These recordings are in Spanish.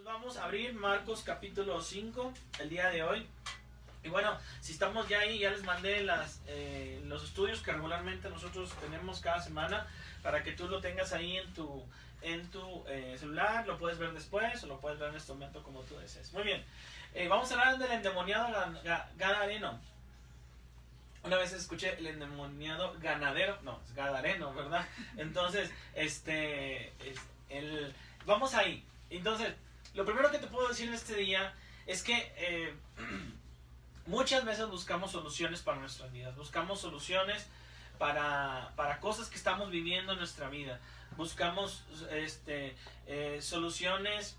Pues vamos a abrir Marcos capítulo 5 el día de hoy. Y bueno, si estamos ya ahí, ya les mandé los estudios que regularmente nosotros tenemos cada semana para que tú lo tengas ahí en tu celular. Lo puedes ver después o lo puedes ver en este momento como tú desees. Muy bien, vamos a hablar del endemoniado gadareno. Una vez escuché el endemoniado ganadero, no, es gadareno, ¿verdad? Entonces, vamos ahí. Entonces, lo primero que te puedo decir en este día es que muchas veces buscamos soluciones para nuestras vidas. Buscamos soluciones para cosas que estamos viviendo en nuestra vida. Buscamos soluciones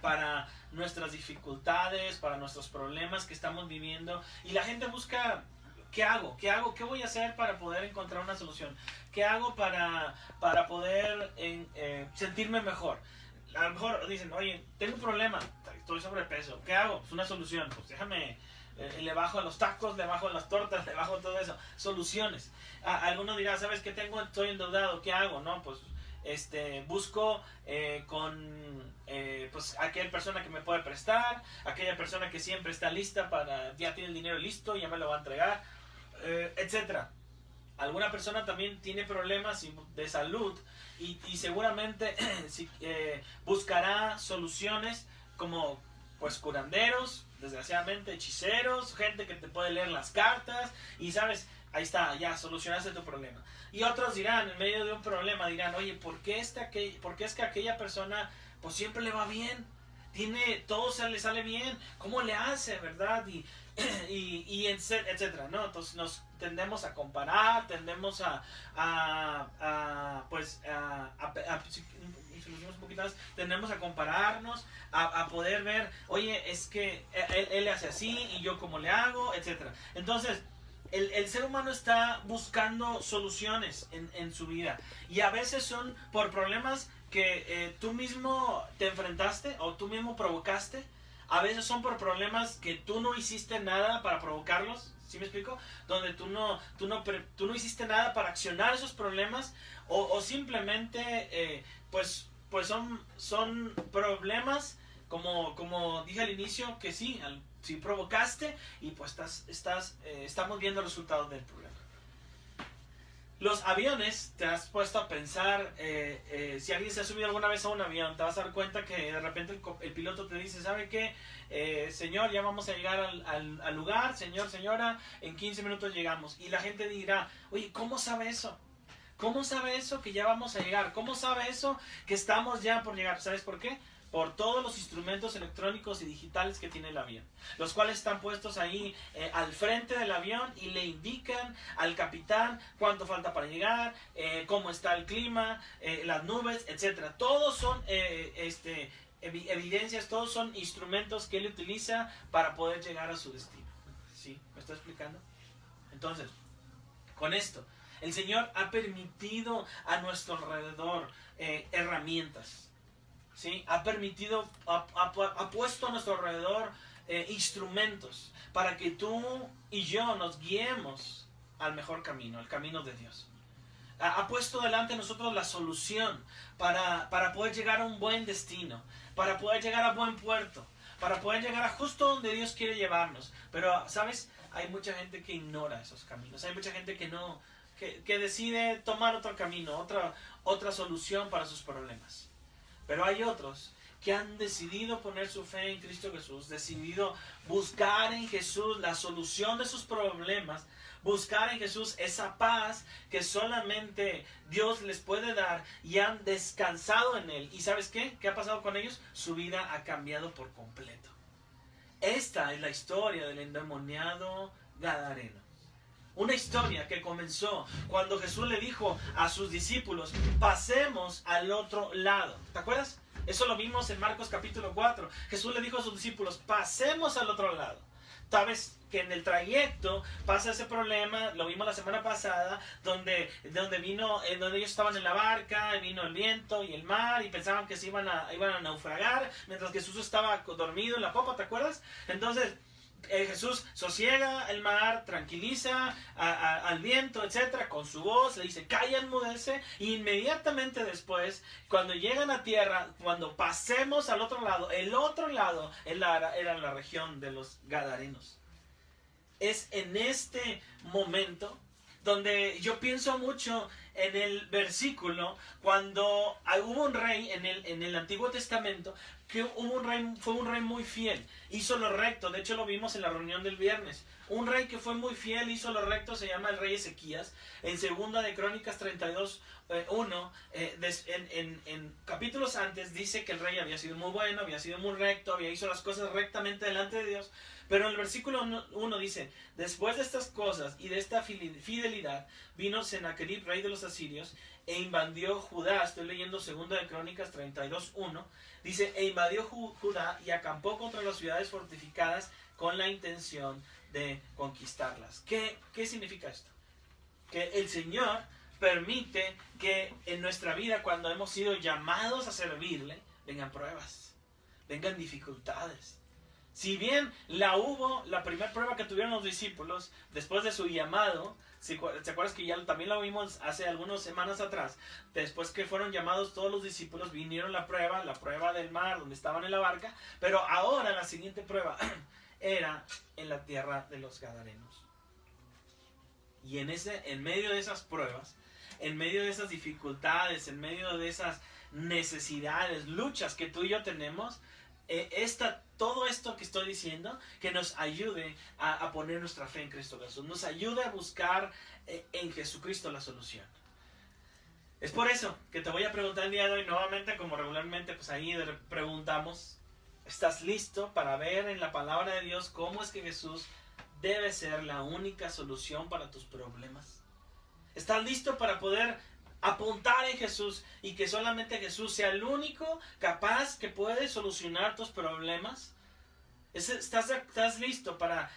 para nuestras dificultades, para nuestros problemas que estamos viviendo. Y la gente busca... ¿Qué hago? ¿Qué hago? ¿Qué voy a hacer para poder encontrar una solución? ¿Qué hago para poder sentirme mejor? A lo mejor dicen, oye, tengo un problema, estoy sobrepeso, ¿qué hago? Es una solución, pues déjame, le bajo a los tacos, le bajo a las tortas, le bajo a todo eso, soluciones. Algunos dirán, ¿sabes qué tengo? Estoy endeudado, ¿qué hago? No, pues busco pues aquella persona que me puede prestar, aquella persona que siempre está lista ya tiene el dinero listo, ya me lo va a entregar, etcétera. Alguna persona también tiene problemas de salud y seguramente buscará soluciones como pues curanderos, desgraciadamente hechiceros, gente que te puede leer las cartas y sabes, ahí está, ya solucionaste tu problema. Y otros dirán, en medio de un problema, dirán, oye, ¿por qué es que aquella persona pues siempre le va bien? Todo le sale bien, ¿cómo le hace, verdad? Y etcétera, ¿no? Entonces nos tendemos a comparar, tendemos tendemos a compararnos, a poder ver, oye, es que él hace así y yo cómo le hago, etcétera. Entonces, el ser humano está buscando soluciones en su vida y a veces son por problemas que tú mismo te enfrentaste o tú mismo provocaste. A veces son por problemas que tú no hiciste nada para provocarlos, ¿sí me explico? Donde tú no hiciste nada para accionar esos problemas o simplemente pues son problemas como dije al inicio que sí provocaste y pues estamos viendo el resultado del problema. Los aviones, te has puesto a pensar, si alguien se ha subido alguna vez a un avión, te vas a dar cuenta que de repente el piloto te dice, ¿sabe qué? Señor, ya vamos a llegar al lugar, señor, señora, en 15 minutos llegamos. Y la gente dirá, oye, ¿cómo sabe eso? ¿Cómo sabe eso que ya vamos a llegar? ¿Cómo sabe eso que estamos ya por llegar? ¿Sabes por qué? Por todos los instrumentos electrónicos y digitales que tiene el avión, los cuales están puestos ahí al frente del avión y le indican al capitán cuánto falta para llegar, cómo está el clima, las nubes, etcétera. Todos son evidencias, todos son instrumentos que él utiliza para poder llegar a su destino. ¿Sí? ¿Me está explicando? Entonces, con esto, el Señor ha permitido a nuestro alrededor herramientas. ¿Sí? Ha puesto a nuestro alrededor instrumentos para que tú y yo nos guiemos al mejor camino, al camino de Dios. Ha puesto delante de nosotros la solución para poder llegar a un buen destino, para poder llegar a buen puerto, para poder llegar a justo donde Dios quiere llevarnos. Pero, ¿sabes? Hay mucha gente que ignora esos caminos, hay mucha gente que decide tomar otro camino, otra solución para sus problemas. Pero hay otros que han decidido poner su fe en Cristo Jesús, decidido buscar en Jesús la solución de sus problemas, buscar en Jesús esa paz que solamente Dios les puede dar y han descansado en Él. ¿Y sabes qué? ¿Qué ha pasado con ellos? Su vida ha cambiado por completo. Esta es la historia del endemoniado gadareno. Una historia que comenzó cuando Jesús le dijo a sus discípulos, pasemos al otro lado. ¿Te acuerdas? Eso lo vimos en Marcos capítulo 4. Jesús le dijo a sus discípulos, pasemos al otro lado. Sabes que en el trayecto pasa ese problema, lo vimos la semana pasada, donde ellos estaban en la barca, vino el viento y el mar y pensaban que iban a naufragar, mientras Jesús estaba dormido en la popa, ¿te acuerdas? Entonces, Jesús sosiega el mar, tranquiliza al viento, etcétera, con su voz, le dice, calla, enmudece, y inmediatamente después, cuando llegan a tierra, cuando pasemos al otro lado, el otro lado era la región de los Gadarenos. Es en este momento donde yo pienso mucho en el versículo cuando hubo un rey en el Antiguo Testamento que fue un rey muy fiel, hizo lo recto. De hecho lo vimos en la reunión del viernes. Un rey que fue muy fiel, hizo lo recto, se llama el rey Ezequías. En segunda de Crónicas 32:1, en capítulos antes dice que el rey había sido muy bueno, había sido muy recto, había hecho las cosas rectamente delante de Dios. Pero en el versículo 1 dice, después de estas cosas y de esta fidelidad, vino Sennacherib, rey de los asirios, e invadió Judá. Estoy leyendo segunda de Crónicas 32:1. Dice, e invadió Judá y acampó contra las ciudades fortificadas con la intención de conquistarlas. ¿Qué significa esto? Que el Señor permite que en nuestra vida, cuando hemos sido llamados a servirle, vengan pruebas, vengan dificultades. Si bien la primera prueba que tuvieron los discípulos después de su llamado, ¿te acuerdas que ya también lo vimos hace algunas semanas atrás? Después que fueron llamados todos los discípulos, vinieron la prueba del mar, donde estaban en la barca, pero ahora la siguiente prueba era en la tierra de los Gadarenos. Y en medio de esas pruebas, en medio de esas dificultades, en medio de esas necesidades, luchas que tú y yo tenemos, todo esto que estoy diciendo, que nos ayude a poner nuestra fe en Cristo Jesús, nos ayude a buscar en Jesucristo la solución. Es por eso que te voy a preguntar el día de hoy nuevamente, como regularmente pues ahí preguntamos, ¿estás listo para ver en la palabra de Dios cómo es que Jesús debe ser la única solución para tus problemas? ¿Estás listo para poder apuntar en Jesús y que solamente Jesús sea el único capaz que puede solucionar tus problemas? ¿Estás listo para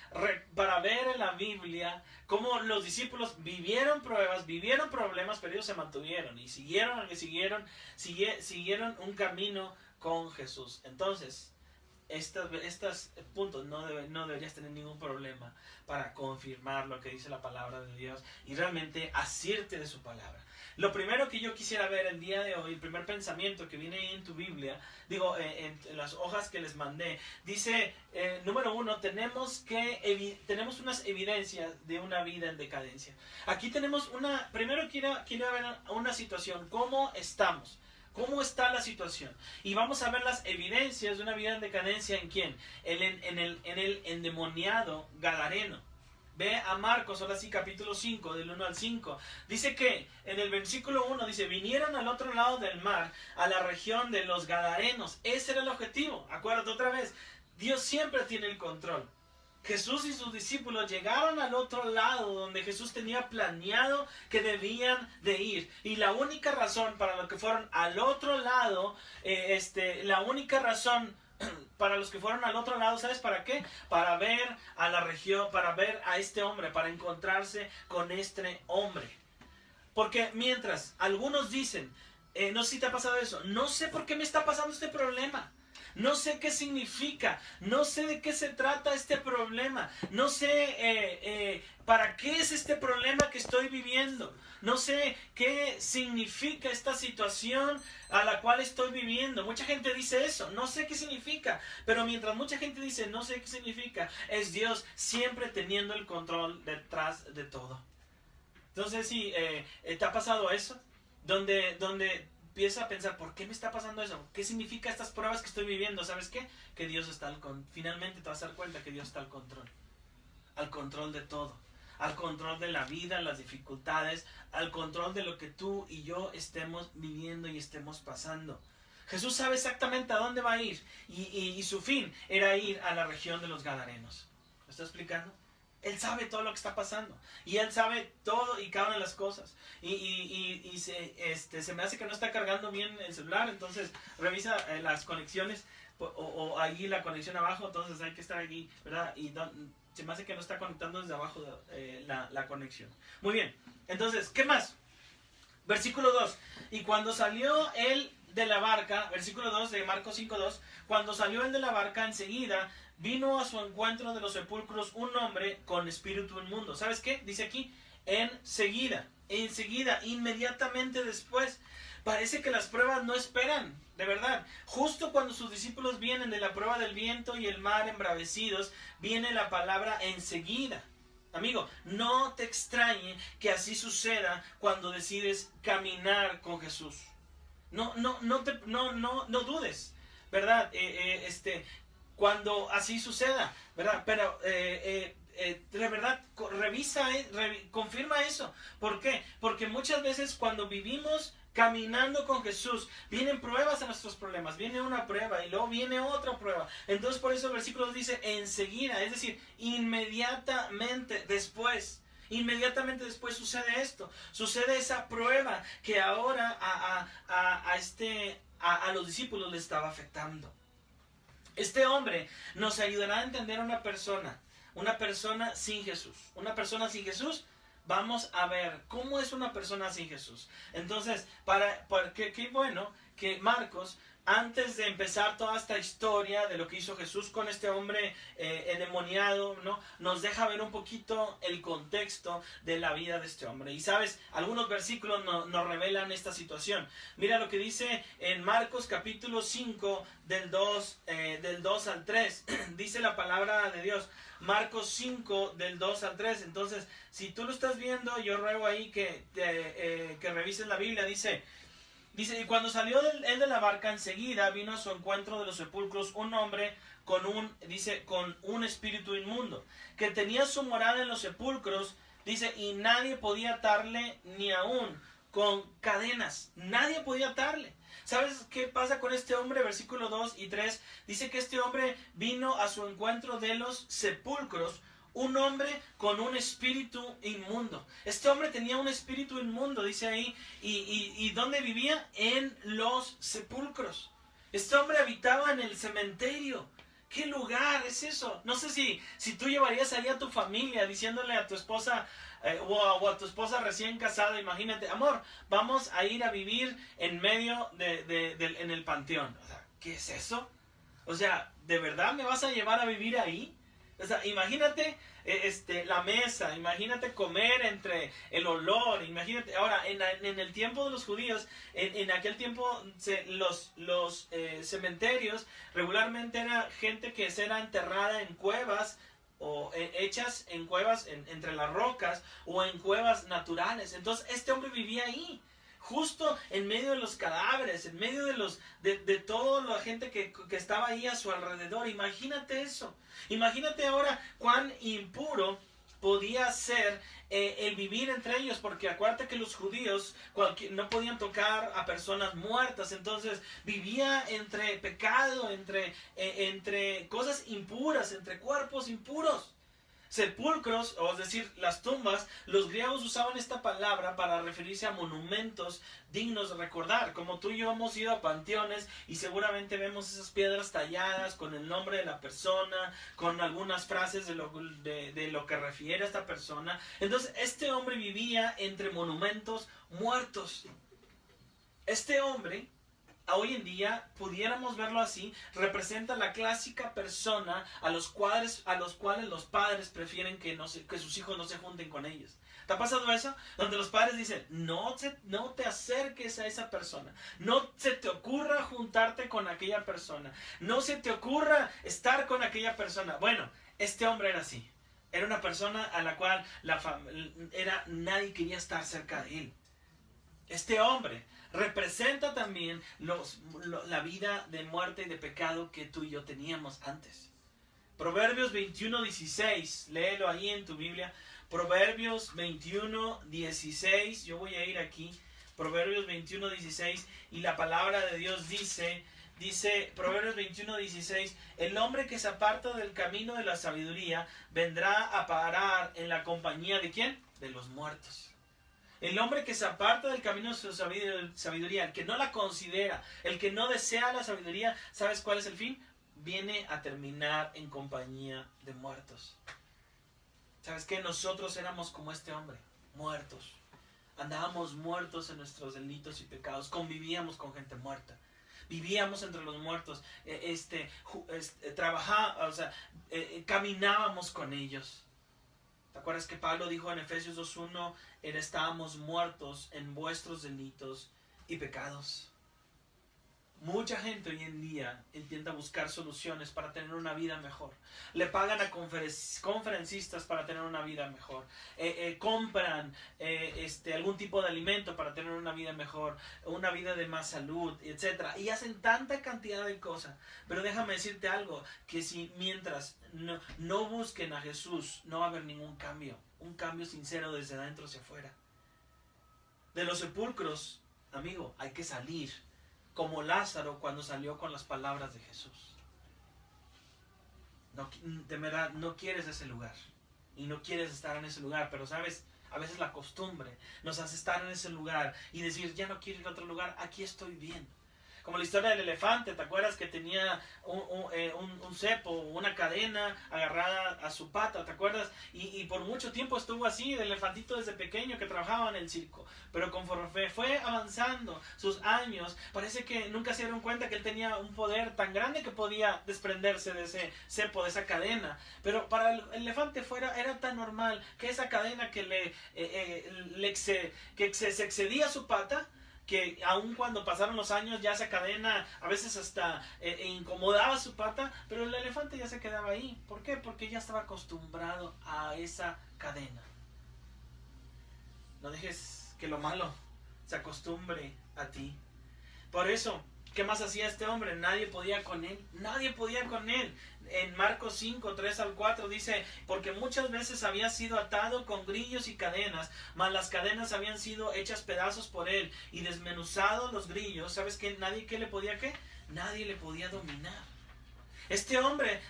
ver en la Biblia cómo los discípulos vivieron pruebas, vivieron problemas, pero ellos se mantuvieron y siguieron un camino con Jesús? Entonces, estos puntos no deberías tener ningún problema para confirmar lo que dice la palabra de Dios y realmente asirte de su palabra. Lo primero que yo quisiera ver el día de hoy, el primer pensamiento que viene en tu Biblia, en las hojas que les mandé, dice, número 1, tenemos unas evidencias de una vida en decadencia. Aquí tenemos primero quiero ver una situación, ¿cómo estamos? ¿Cómo está la situación? Y vamos a ver las evidencias de una vida en decadencia. ¿En quién? En el endemoniado Gadareno. Ve a Marcos, ahora sí, capítulo 5, del 1 al 5. Dice que, en el versículo 1, dice, vinieron al otro lado del mar, a la región de los Gadarenos. Ese era el objetivo. Acuérdate otra vez, Dios siempre tiene el control. Jesús y sus discípulos llegaron al otro lado donde Jesús tenía planeado que debían de ir. Y la única razón para lo que fueron al otro lado, la única razón para los que fueron al otro lado, ¿sabes para qué? Para ver a la región, para ver a este hombre, para encontrarse con este hombre. Porque mientras algunos dicen, no sé si te ha pasado eso, no sé por qué me está pasando este problema. No sé qué significa, no sé de qué se trata este problema, no sé para qué es este problema que estoy viviendo, no sé qué significa esta situación a la cual estoy viviendo. Mucha gente dice eso, no sé qué significa, pero mientras mucha gente dice no sé qué significa, es Dios siempre teniendo el control detrás de todo. Entonces, sí, ¿te ha pasado eso? Donde empieza a pensar, ¿por qué me está pasando eso? ¿Qué significa estas pruebas que estoy viviendo? ¿Sabes qué? Que Dios está finalmente te vas a dar cuenta que Dios está al control de todo, al control de la vida, las dificultades, al control de lo que tú y yo estemos viviendo y estemos pasando. Jesús sabe exactamente a dónde va a ir y su fin era ir a la región de los Gadarenos. ¿Me está explicando? Él sabe todo lo que está pasando. Y Él sabe todo y cada una de las cosas. Se me hace que no está cargando bien el celular. Entonces revisa las conexiones. O ahí la conexión abajo. Entonces hay que estar aquí, ¿verdad? Y se me hace que no está conectando desde abajo la conexión. Muy bien. Entonces, ¿qué más? Versículo 2. Y cuando salió él de la barca, versículo 2 de Marcos 5:2, cuando salió él de la barca, enseguida vino a su encuentro de los sepulcros un hombre con espíritu inmundo. ¿Sabes qué? Dice aquí, enseguida, inmediatamente después. Parece que las pruebas no esperan, de verdad. Justo cuando sus discípulos vienen de la prueba del viento y el mar embravecidos, viene la palabra enseguida. Amigo, no te extrañe que así suceda cuando decides caminar con Jesús. No dudes, ¿verdad? Cuando así suceda, ¿verdad? Pero de verdad, confirma eso. ¿Por qué? Porque muchas veces cuando vivimos caminando con Jesús, vienen pruebas a nuestros problemas, viene una prueba y luego viene otra prueba. Entonces por eso el versículo dice enseguida, es decir, inmediatamente después sucede esto, sucede esa prueba que ahora a los discípulos les estaba afectando. Este hombre nos ayudará a entender una persona sin Jesús. Una persona sin Jesús, vamos a ver cómo es una persona sin Jesús. Entonces, qué bueno que Marcos, antes de empezar toda esta historia de lo que hizo Jesús con este hombre endemoniado, ¿no?, nos deja ver un poquito el contexto de la vida de este hombre. Y sabes, algunos versículos nos revelan esta situación. Mira lo que dice en Marcos capítulo 5 del 2 al 3. Dice la palabra de Dios. Marcos 5 del 2 al 3. Entonces, si tú lo estás viendo, yo ruego ahí que revises la Biblia. Dice, y cuando salió él de la barca, enseguida vino a su encuentro de los sepulcros un hombre con un espíritu inmundo, que tenía su morada en los sepulcros, dice, y nadie podía atarle ni aún con cadenas. Nadie podía atarle. ¿Sabes qué pasa con este hombre? Versículo 2 y 3 dice que este hombre vino a su encuentro de los sepulcros, un hombre con un espíritu inmundo. Este hombre tenía un espíritu inmundo, dice ahí, y ¿dónde vivía? En los sepulcros. Este hombre habitaba en el cementerio. ¿Qué lugar es eso? No sé si tú llevarías ahí a tu familia diciéndole a tu esposa o a tu esposa recién casada, imagínate, amor, vamos a ir a vivir en medio en el panteón. O sea, ¿qué es eso? O sea, ¿de verdad me vas a llevar a vivir ahí? O sea, imagínate la mesa, imagínate comer entre el olor, imagínate. Ahora, en el tiempo de los judíos, en aquel tiempo los cementerios regularmente era gente que era enterrada en cuevas o hechas en cuevas entre las rocas o en cuevas naturales. Entonces este hombre vivía ahí, justo en medio de los cadáveres, en medio de toda la gente que estaba ahí a su alrededor. Imagínate eso. Imagínate ahora cuán impuro podía ser el vivir entre ellos, porque acuérdate que los judíos no podían tocar a personas muertas. Entonces vivía entre pecado, entre cosas impuras, entre cuerpos impuros. Sepulcros, o es decir, las tumbas, los griegos usaban esta palabra para referirse a monumentos dignos de recordar. Como tú y yo hemos ido a panteones y seguramente vemos esas piedras talladas con el nombre de la persona, con algunas frases de lo que refiere a esta persona. Entonces este hombre vivía entre monumentos muertos. Este hombre, hoy en día, pudiéramos verlo así, representa la clásica persona a los cuales los padres prefieren que sus hijos no se junten con ellos. ¿Te ha pasado eso? Donde los padres dicen, no te acerques a esa persona, no se te ocurra juntarte con aquella persona, no se te ocurra estar con aquella persona. Bueno, este hombre era así. Era una persona a la cual nadie quería estar cerca de él. Este hombre representa también la vida de muerte y de pecado que tú y yo teníamos antes. Proverbios 21:16, léelo ahí en tu Biblia. Proverbios 21:16, yo voy a ir aquí. Proverbios 21:16, y la palabra de Dios dice Proverbios 21:16, el hombre que se aparta del camino de la sabiduría vendrá a parar en la compañía ¿de quién? De los muertos. El hombre que se aparta del camino de su sabiduría, el que no la considera, el que no desea la sabiduría, ¿sabes cuál es el fin? Viene a terminar en compañía de muertos. ¿Sabes qué? Nosotros éramos como este hombre, muertos. Andábamos muertos en nuestros delitos y pecados. Convivíamos con gente muerta. Vivíamos entre los muertos. Trabajábamos, o sea, caminábamos con ellos. ¿Te acuerdas que Pablo dijo en Efesios 2:1? Estábamos muertos en vuestros delitos y pecados. Mucha gente hoy en día intenta buscar soluciones para tener una vida mejor. Le pagan a conferencistas para tener una vida mejor. Compran algún tipo de alimento para tener una vida mejor, una vida de más salud, etc. Y hacen tanta cantidad de cosas. Pero déjame decirte algo, que si mientras no busquen a Jesús, no va a haber ningún cambio. Un cambio sincero desde adentro hacia afuera. De los sepulcros, amigo, hay que salir. Como Lázaro cuando salió con las palabras de Jesús. No, de verdad, no quieres ese lugar. Y no quieres estar en ese lugar. Pero sabes, a veces la costumbre nos hace estar en ese lugar y decir, ya no quiero ir a otro lugar, aquí estoy bien. Como la historia del elefante, ¿te acuerdas que tenía un cepo, una cadena agarrada a su pata? ¿Te acuerdas? Y por mucho tiempo estuvo así, el elefantito desde pequeño que trabajaba en el circo. Pero conforme fue avanzando sus años, parece que nunca se dieron cuenta que él tenía un poder tan grande que podía desprenderse de ese cepo, de esa cadena. Pero para el elefante era tan normal que esa cadena que se excedía su pata, que aun cuando pasaron los años ya esa cadena a veces hasta incomodaba su pata, pero el elefante ya se quedaba ahí. ¿Por qué? Porque ya estaba acostumbrado a esa cadena. No dejes que lo malo se acostumbre a ti. Por eso, ¿qué más hacía este hombre? Nadie podía con él. Nadie podía con él. En Marcos 5, 3-4 dice, porque muchas veces había sido atado con grillos y cadenas, mas las cadenas habían sido hechas pedazos por él y desmenuzados los grillos. ¿Sabes qué? ¿Qué le podía qué? Nadie le podía dominar. Este hombre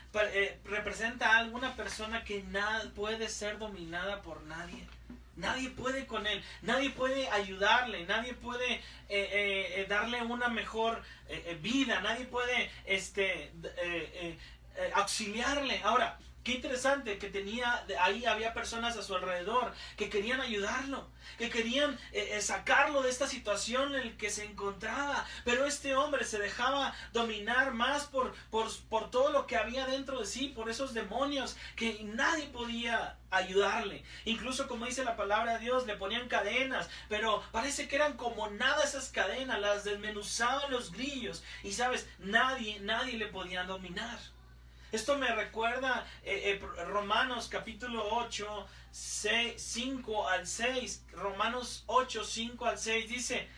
representa a alguna persona que puede ser dominada por nadie. Nadie puede con él, nadie puede ayudarle, nadie puede darle una mejor vida, nadie puede auxiliarle. Ahora, qué interesante que ahí había personas a su alrededor que querían ayudarlo, que querían sacarlo de esta situación en la que se encontraba. Pero este hombre se dejaba dominar más por todo lo que había dentro de sí, por esos demonios, que nadie podía ayudarle. Incluso, como dice la palabra de Dios, le ponían cadenas, pero parece que eran como nada esas cadenas, las desmenuzaban los grillos. Y sabes, nadie le podía dominar. Esto me recuerda Romanos capítulo 8, 5 al 6. Romanos 8, 5 al 6 dice,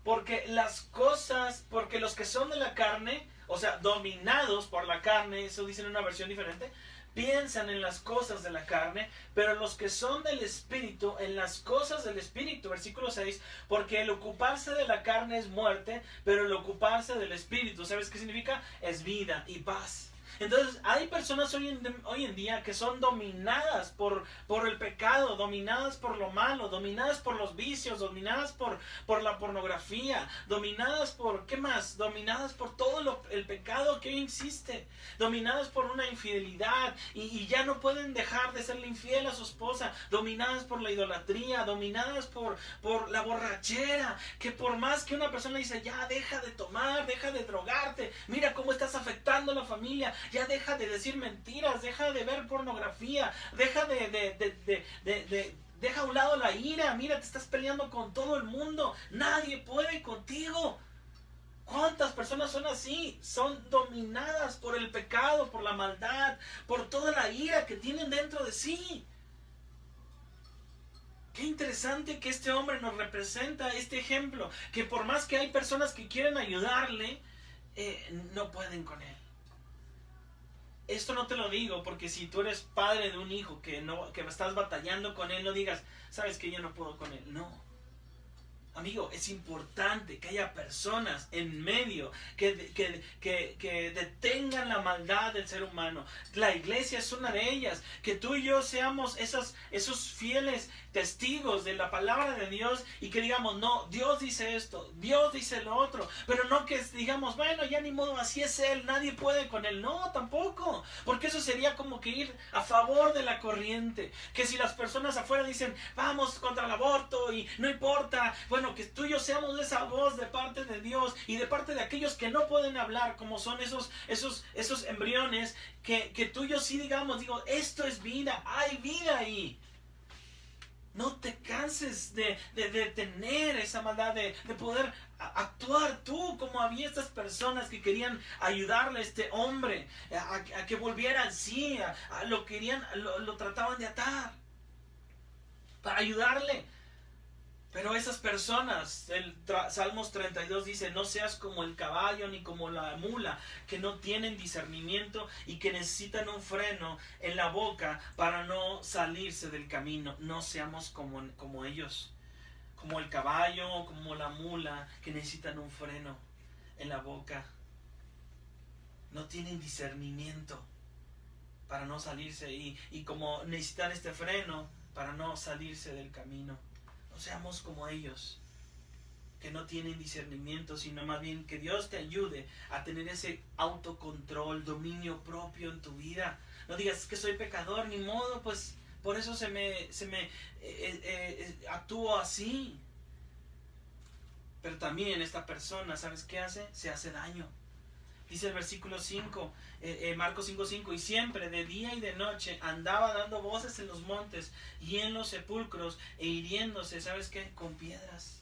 porque los que son de la carne, o sea, dominados por la carne, eso dice en una versión diferente, piensan en las cosas de la carne, pero los que son del Espíritu, en las cosas del Espíritu. Versículo 6, porque el ocuparse de la carne es muerte, pero el ocuparse del Espíritu, ¿sabes qué significa? Es vida y paz. Entonces hay personas hoy en día que son dominadas por el pecado, dominadas por lo malo, dominadas por los vicios, dominadas por la pornografía, dominadas por, ¿qué más? Dominadas por todo el pecado que hoy existe, dominadas por una infidelidad y ya no pueden dejar de serle infiel a su esposa, dominadas por la idolatría, dominadas por la borrachera, que por más que una persona le dice, ya deja de tomar, deja de drogarte, mira cómo estás afectando a la familia, ya deja de decir mentiras, deja de ver pornografía, deja deja a un lado la ira, mira, te estás peleando con todo el mundo, nadie puede contigo. ¿Cuántas personas son así? Son dominadas por el pecado, por la maldad, por toda la ira que tienen dentro de sí. Qué interesante que este hombre nos representa este ejemplo, que por más que hay personas que quieren ayudarle, no pueden con él. Esto no te lo digo porque si tú eres padre de un hijo que estás batallando con él, no digas, sabes que yo no puedo con él. No. Amigo, es importante que haya personas en medio que detengan la maldad del ser humano. La iglesia es una de ellas. Que tú y yo seamos esos fieles testigos de la palabra de Dios y que digamos, no, Dios dice esto, Dios dice lo otro, pero no que digamos, bueno, ya ni modo, así es Él, nadie puede con Él. No, tampoco, porque eso sería como que ir a favor de la corriente. Que si las personas afuera dicen, vamos contra el aborto y no importa, bueno, que tú y yo seamos esa voz de parte de Dios y de parte de aquellos que no pueden hablar, como son esos embriones, que tú y yo sí digamos, digo, esto es vida, hay vida ahí. No te canses de tener esa maldad, de poder actuar tú como había estas personas que querían ayudarle a este hombre a que volviera en sí, lo trataban de atar para ayudarle. Pero esas personas, Salmos 32 dice, no seas como el caballo ni como la mula, que no tienen discernimiento y que necesitan un freno en la boca para no salirse del camino. No seamos como ellos, como el caballo, como la mula, que necesitan un freno en la boca. No tienen discernimiento para no salirse y como necesitan este freno para no salirse del camino. No seamos como ellos, que no tienen discernimiento, sino más bien que Dios te ayude a tener ese autocontrol, dominio propio en tu vida. No digas que soy pecador, ni modo, pues por eso actúo así. Pero también esta persona, ¿sabes qué hace? Se hace daño. Dice el versículo 5, Marcos 5:5, y siempre de día y de noche andaba dando voces en los montes y en los sepulcros e hiriéndose, ¿sabes qué? Con piedras.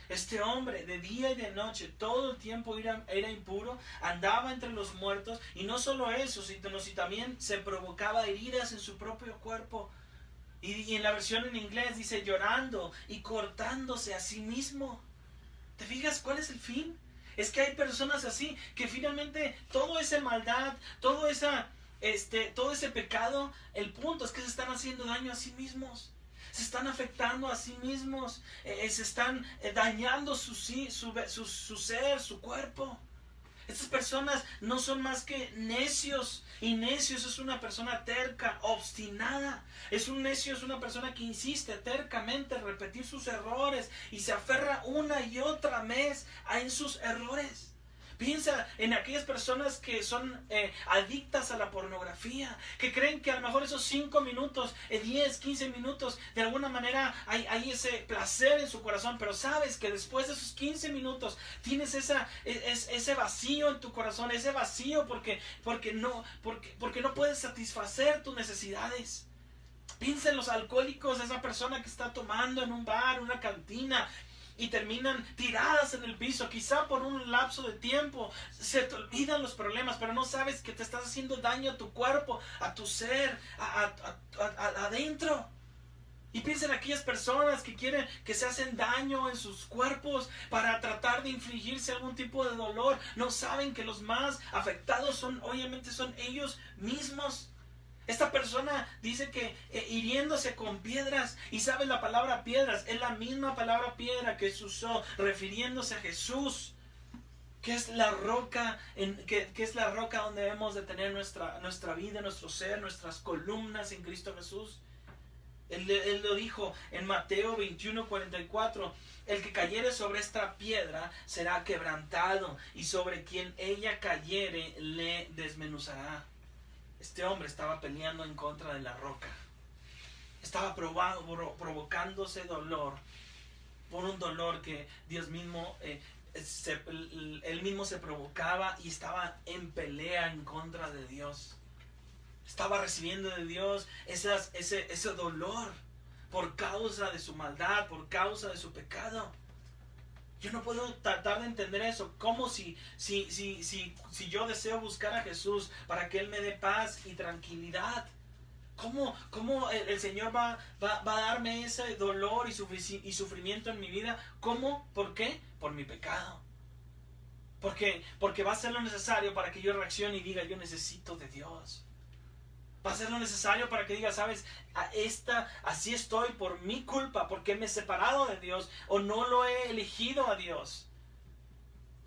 Este hombre de día y de noche, todo el tiempo era impuro, andaba entre los muertos, y no solo eso, sino también se provocaba heridas en su propio cuerpo. Y en la versión en inglés dice llorando y cortándose a sí mismo. ¿Te fijas cuál es el fin? Es que hay personas así, que finalmente toda esa maldad, todo ese pecado, el punto es que se están haciendo daño a sí mismos. Se están afectando a sí mismos. Se están dañando su ser, su cuerpo. Estas personas no son más que necios. Y necios es una persona terca, obstinada. Un necio es una persona que insiste tercamente en repetir sus errores y se aferra una y otra vez en sus errores. Piensa en aquellas personas que son adictas a la pornografía, que creen que a lo mejor esos 5 minutos, 10, 15 minutos, de alguna manera hay ese placer en su corazón, pero sabes que después de esos 15 minutos tienes ese vacío en tu corazón, ese vacío porque no puedes satisfacer tus necesidades. Piensa en los alcohólicos, esa persona que está tomando en un bar, una cantina, y terminan tiradas en el piso, quizá por un lapso de tiempo. Se te olvidan los problemas, pero no sabes que te estás haciendo daño a tu cuerpo, a tu ser, adentro. Y piensa en aquellas personas que se hacen daño en sus cuerpos para tratar de infligirse algún tipo de dolor. No saben que los más afectados obviamente son ellos mismos. Esta persona dice que hiriéndose con piedras, y sabes, la palabra piedras es la misma palabra piedra que se usó refiriéndose a Jesús, que es la roca, que es la roca donde debemos de tener nuestra vida, nuestro ser, nuestras columnas en Cristo Jesús. Él lo dijo en Mateo 21:44, el que cayere sobre esta piedra será quebrantado, y sobre quien ella cayere le desmenuzará. Este hombre estaba peleando en contra de la roca. Estaba provocándose dolor por un dolor que Dios mismo, él mismo se provocaba, y estaba en pelea en contra de Dios. Estaba recibiendo de Dios ese dolor por causa de su maldad, por causa de su pecado. Yo no puedo tratar de entender eso. ¿Cómo si yo deseo buscar a Jesús para que Él me dé paz y tranquilidad? ¿Cómo el Señor va a darme ese dolor y sufrimiento en mi vida? ¿Cómo? ¿Por qué? Por mi pecado. Porque va a ser lo necesario para que yo reaccione y diga, yo necesito de Dios. Va a ser lo necesario para que digas, sabes, así estoy por mi culpa, porque me he separado de Dios o no lo he elegido a Dios.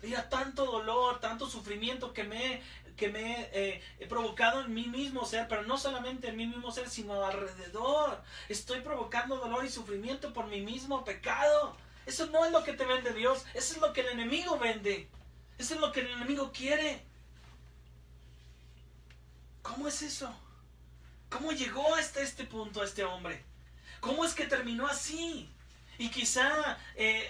Mira, tanto dolor, tanto sufrimiento que me he provocado en mí mismo ser, pero no solamente en mí mismo ser, sino alrededor. Estoy provocando dolor y sufrimiento por mi mismo pecado. Eso no es lo que te vende Dios, eso es lo que el enemigo vende. Eso es lo que el enemigo quiere. ¿Cómo es eso? ¿Cómo llegó hasta este punto este hombre? ¿Cómo es que terminó así? Y quizá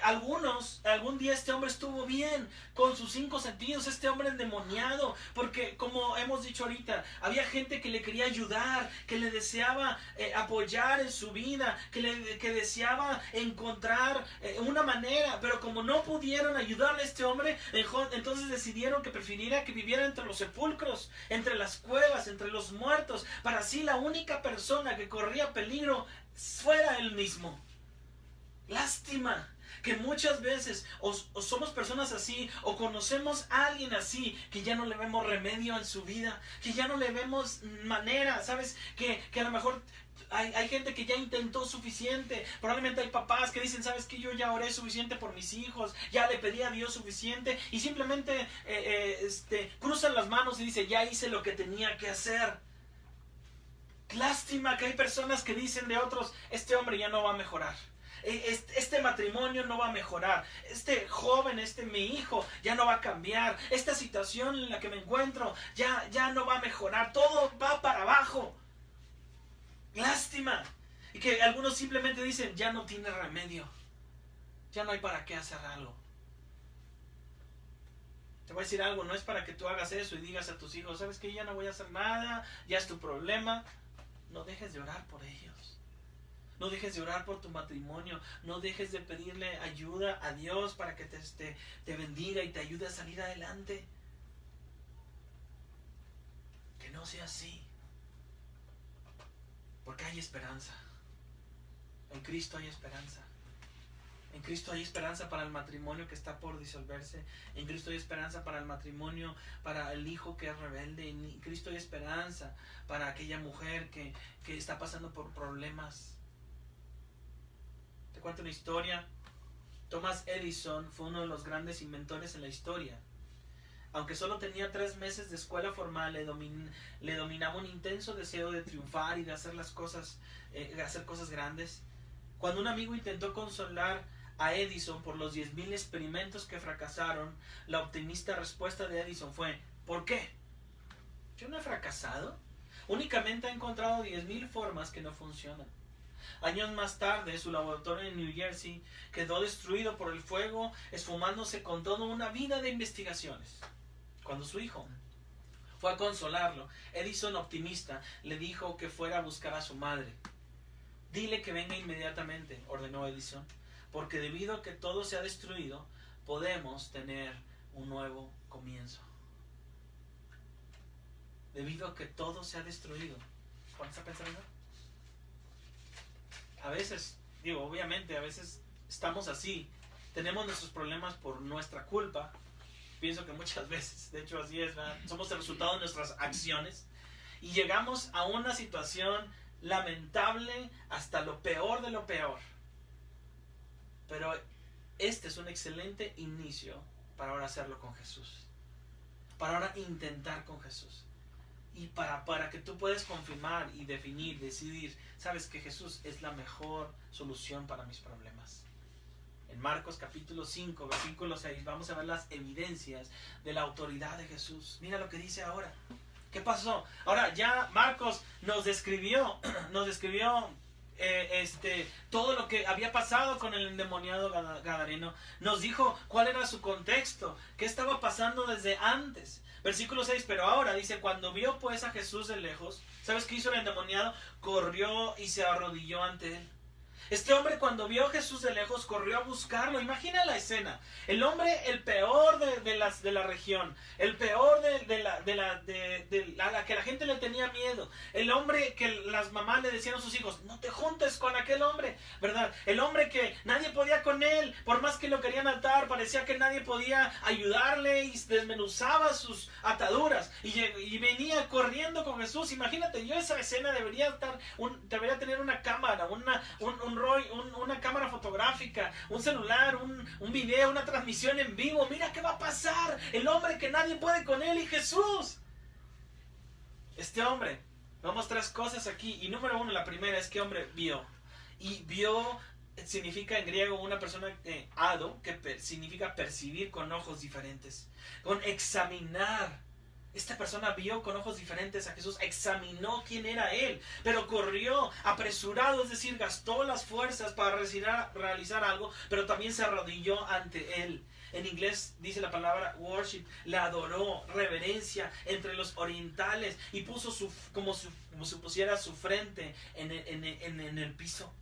algún día este hombre estuvo bien con sus 5 sentidos, este hombre endemoniado, porque como hemos dicho ahorita, había gente que le quería ayudar, que le deseaba apoyar en su vida, que deseaba encontrar una manera, pero como no pudieron ayudarle a este hombre, entonces decidieron que prefiriera que viviera entre los sepulcros, entre las cuevas, entre los muertos, para así la única persona que corría peligro fuera él mismo. Lástima que muchas veces o somos personas así o conocemos a alguien así que ya no le vemos remedio en su vida, que ya no le vemos manera, ¿sabes? Que a lo mejor hay gente que ya intentó suficiente. Probablemente hay papás que dicen, ¿sabes qué? Yo ya oré suficiente por mis hijos, ya le pedí a Dios suficiente y simplemente cruzan las manos y dicen, ya hice lo que tenía que hacer. Lástima que hay personas que dicen de otros, este hombre ya no va a mejorar. Este matrimonio no va a mejorar. Este joven, mi hijo, ya no va a cambiar. Esta situación en la que me encuentro ya no va a mejorar. Todo va para abajo. Lástima. Y que algunos simplemente dicen, ya no tiene remedio. Ya no hay para qué hacer algo. Te voy a decir algo, no es para que tú hagas eso y digas a tus hijos, ¿sabes qué? Ya no voy a hacer nada, ya es tu problema. No dejes de orar por ellos. No dejes de orar por tu matrimonio. No dejes de pedirle ayuda a Dios para que te bendiga y te ayude a salir adelante. Que no sea así. Porque hay esperanza. En Cristo hay esperanza. En Cristo hay esperanza para el matrimonio que está por disolverse. En Cristo hay esperanza para el matrimonio, para el hijo que es rebelde. En Cristo hay esperanza para aquella mujer que está pasando por problemas. Te cuento una historia. Thomas Edison fue uno de los grandes inventores en la historia. Aunque solo tenía 3 meses de escuela formal, le dominaba un intenso deseo de triunfar y de hacer cosas grandes. Cuando un amigo intentó consolar a Edison por los 10,000 experimentos que fracasaron, la optimista respuesta de Edison fue, ¿por qué? Yo no he fracasado. Únicamente he encontrado 10,000 formas que no funcionan. Años más tarde, su laboratorio en New Jersey quedó destruido por el fuego, esfumándose con toda una vida de investigaciones. Cuando su hijo fue a consolarlo, Edison, optimista, le dijo que fuera a buscar a su madre. Dile que venga inmediatamente, ordenó Edison, porque debido a que todo se ha destruido, podemos tener un nuevo comienzo. Debido a que todo se ha destruido. ¿Cuándo está pensando? A veces, obviamente, a veces estamos así. Tenemos nuestros problemas por nuestra culpa. Pienso que muchas veces, de hecho así es, ¿verdad? Somos el resultado de nuestras acciones. Y llegamos a una situación lamentable hasta lo peor de lo peor. Pero este es un excelente inicio para ahora hacerlo con Jesús. Para ahora intentar con Jesús. Y para que tú puedas confirmar y definir, decidir, sabes que Jesús es la mejor solución para mis problemas. En Marcos capítulo 5, versículo 6, vamos a ver las evidencias de la autoridad de Jesús. Mira lo que dice ahora. ¿Qué pasó? Ahora ya Marcos nos describió todo lo que había pasado con el endemoniado gadareno. Nos dijo cuál era su contexto, qué estaba pasando desde antes. Versículo 6, pero ahora dice, cuando vio pues a Jesús de lejos, ¿sabes qué hizo el endemoniado? Corrió y se arrodilló ante él. Este hombre, cuando vio a Jesús de lejos, corrió a buscarlo. Imagina la escena. El hombre, el peor de la región, el peor a la que la gente le tenía miedo, el hombre que las mamás le decían a sus hijos, no te juntes con aquel hombre, ¿verdad? El hombre que nadie podía con él, por más que lo querían atar, parecía que nadie podía ayudarle y desmenuzaba sus ataduras y venía corriendo con Jesús. Imagínate, yo esa escena debería tener una cámara, una cámara fotográfica, un celular, un video, una transmisión en vivo. Mira qué va a pasar. El hombre que nadie puede con él y Jesús. Este hombre, vamos, 3 cosas aquí. Y número 1, la primera es que hombre vio. Y vio significa en griego una persona, ado, que significa percibir con ojos diferentes, con examinar. Esta persona vio con ojos diferentes a Jesús, examinó quién era Él, pero corrió apresurado, es decir, gastó las fuerzas para realizar algo, pero también se arrodilló ante Él. En inglés dice la palabra worship, le adoró, reverencia entre los orientales y puso como si pusiera su frente en el piso.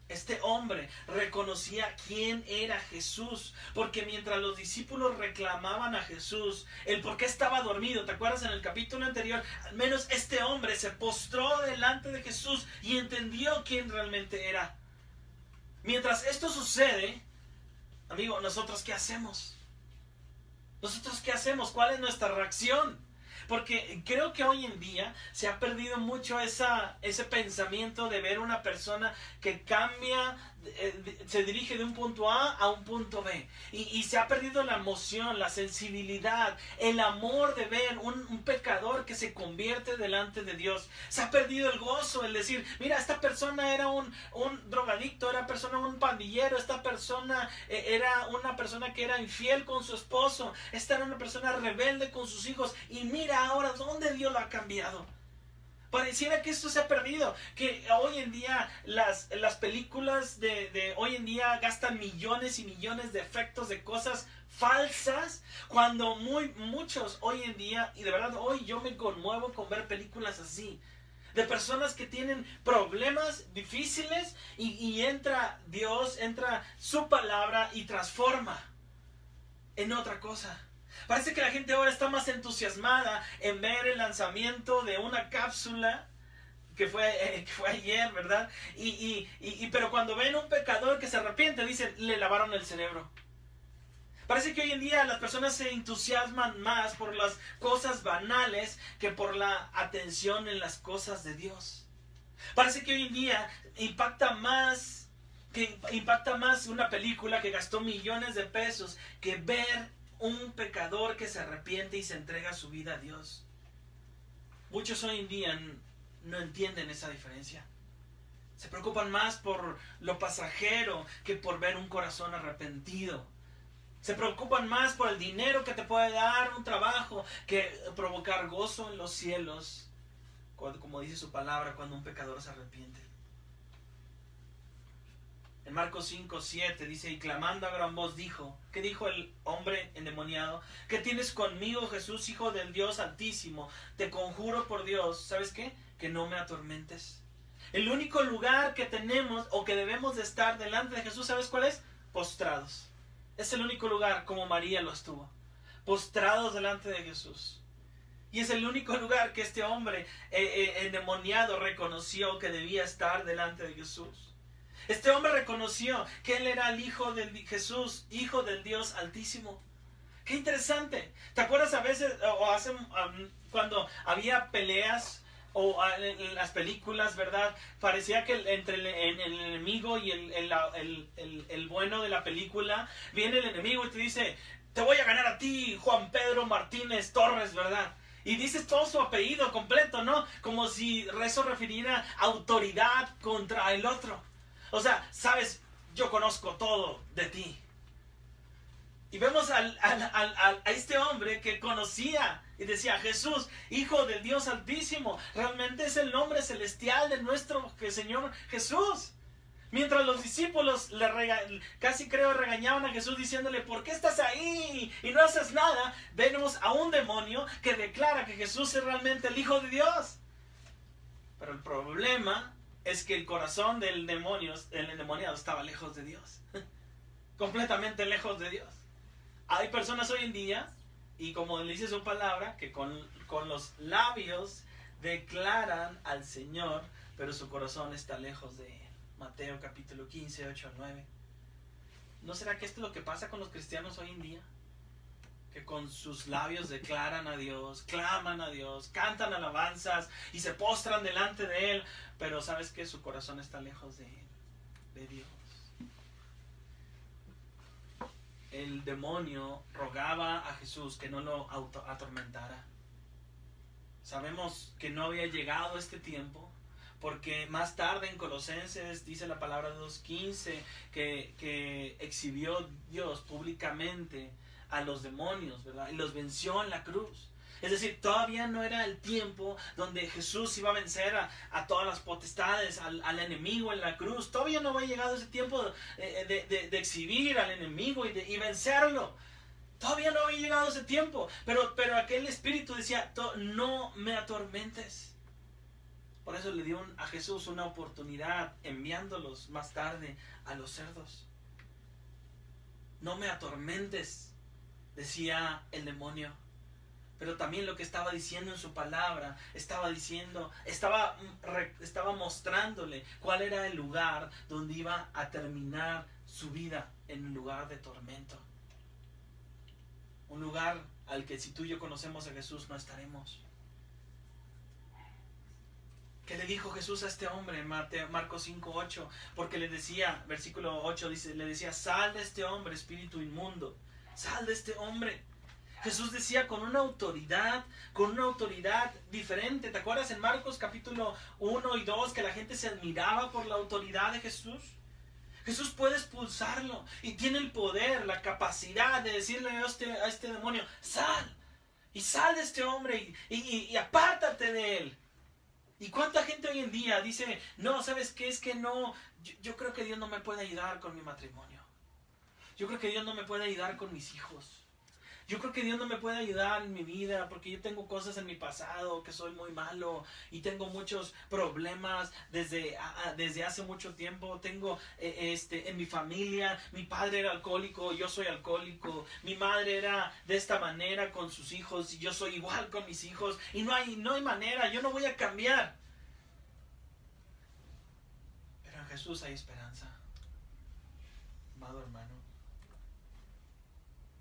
Este hombre reconocía quién era Jesús, porque mientras los discípulos reclamaban a Jesús el por qué estaba dormido, ¿te acuerdas en el capítulo anterior? Al menos este hombre se postró delante de Jesús y entendió quién realmente era. Mientras esto sucede, amigo, ¿nosotros qué hacemos? ¿Nosotros qué hacemos? ¿Cuál es nuestra reacción? Porque creo que hoy en día se ha perdido mucho ese pensamiento de ver una persona que cambia, se dirige de un punto A un punto B. Y se ha perdido la emoción, la sensibilidad, el amor de ver un pecador que se convierte delante de Dios. Se ha perdido el gozo, el decir, mira, esta persona era un drogadicto, un pandillero, esta persona era una persona que era infiel con su esposo, esta era una persona rebelde con sus hijos, y mira ahora dónde Dios lo ha cambiado. Pareciera que esto se ha perdido, que hoy en día las películas de hoy en día gastan millones y millones de efectos de cosas falsas, cuando muchos hoy en día, y de verdad hoy yo me conmuevo con ver películas así, de personas que tienen problemas difíciles y entra Dios, entra su palabra y transforma en otra cosa. Parece que la gente ahora está más entusiasmada en ver el lanzamiento de una cápsula que fue ayer, ¿verdad? Pero cuando ven un pecador que se arrepiente, dicen, le lavaron el cerebro. Parece que hoy en día las personas se entusiasman más por las cosas banales que por la atención en las cosas de Dios. Parece que hoy en día impacta más una película que gastó millones de pesos que ver un pecador que se arrepiente y se entrega su vida a Dios. Muchos hoy en día no entienden esa diferencia. Se preocupan más por lo pasajero que por ver un corazón arrepentido. Se preocupan más por el dinero que te puede dar un trabajo que provocar gozo en los cielos, como dice su palabra, cuando un pecador se arrepiente. En Marcos 5:7 dice, y clamando a gran voz dijo, ¿qué dijo el hombre endemoniado? ¿Qué tienes conmigo, Jesús, Hijo del Dios Altísimo? Te conjuro por Dios, ¿sabes qué? Que no me atormentes. El único lugar que tenemos o que debemos de estar delante de Jesús, ¿sabes cuál es? Postrados. Es el único lugar como María lo estuvo. Postrados delante de Jesús. Y es el único lugar que este hombre endemoniado reconoció que debía estar delante de Jesús. Este hombre reconoció que él era el Hijo de Jesús, Hijo del Dios Altísimo. ¡Qué interesante! ¿Te acuerdas a veces, cuando había peleas o en las películas, ¿verdad? Parecía que entre el enemigo y el bueno de la película, viene el enemigo y te dice, te voy a ganar a ti, Juan Pedro Martínez Torres, ¿verdad? Y dices todo su apellido completo, ¿no? Como si eso refiriera a autoridad contra el otro. O sea, sabes, yo conozco todo de ti. Y vemos a este hombre que conocía y decía, Jesús, Hijo del Dios Altísimo. Realmente es el nombre celestial de nuestro Señor Jesús. Mientras los discípulos casi creo regañaban a Jesús diciéndole, ¿por qué estás ahí y no haces nada? Vemos a un demonio que declara que Jesús es realmente el Hijo de Dios. Pero el problema es que el corazón del endemoniado estaba lejos de Dios. Completamente lejos de Dios. Hay personas hoy en día, y como le dice su palabra, que con los labios declaran al Señor, pero su corazón está lejos de Él. Mateo capítulo 15, 8 al 9. ¿No será que esto es lo que pasa con los cristianos hoy en día? Que con sus labios declaran a Dios, claman a Dios, cantan alabanzas y se postran delante de Él, pero ¿sabes qué? Su corazón está lejos de Él, de Dios. El demonio rogaba a Jesús que no lo atormentara. Sabemos que no había llegado este tiempo, porque más tarde en Colosenses dice la palabra 2:15 que exhibió Dios públicamente a los demonios, ¿verdad? Y los venció en la cruz. Es decir, todavía no era el tiempo donde Jesús iba a vencer a todas las potestades, al enemigo en la cruz. Todavía no había llegado ese tiempo de exhibir al enemigo y vencerlo. Todavía no había llegado ese tiempo. Pero aquel espíritu decía, no me atormentes. Por eso le dio a Jesús una oportunidad, enviándolos más tarde a los cerdos. No me atormentes, decía el demonio. Pero también lo que estaba diciendo en su palabra, estaba mostrándole cuál era el lugar donde iba a terminar su vida, en un lugar de tormento. Un lugar al que si tú y yo conocemos a Jesús no estaremos. ¿Qué le dijo Jesús a este hombre en Marcos 5:8? Porque le decía, versículo 8 dice, le decía, sal de este hombre, espíritu inmundo, sal de este hombre. Jesús decía con una autoridad diferente. ¿Te acuerdas en Marcos capítulo 1 y 2 que la gente se admiraba por la autoridad de Jesús? Jesús puede expulsarlo y tiene el poder, la capacidad de decirle a este demonio, sal, y sal de este hombre y apártate de él. ¿Y cuánta gente hoy en día dice, no, ¿sabes qué? Es que no, yo creo que Dios no me puede ayudar con mi matrimonio. Yo creo que Dios no me puede ayudar con mis hijos. Yo creo que Dios no me puede ayudar en mi vida porque yo tengo cosas en mi pasado que soy muy malo y tengo muchos problemas desde hace mucho tiempo. Tengo en mi familia, mi padre era alcohólico, yo soy alcohólico, mi madre era de esta manera con sus hijos y yo soy igual con mis hijos y no hay manera, yo no voy a cambiar. Pero en Jesús hay esperanza, amado hermano.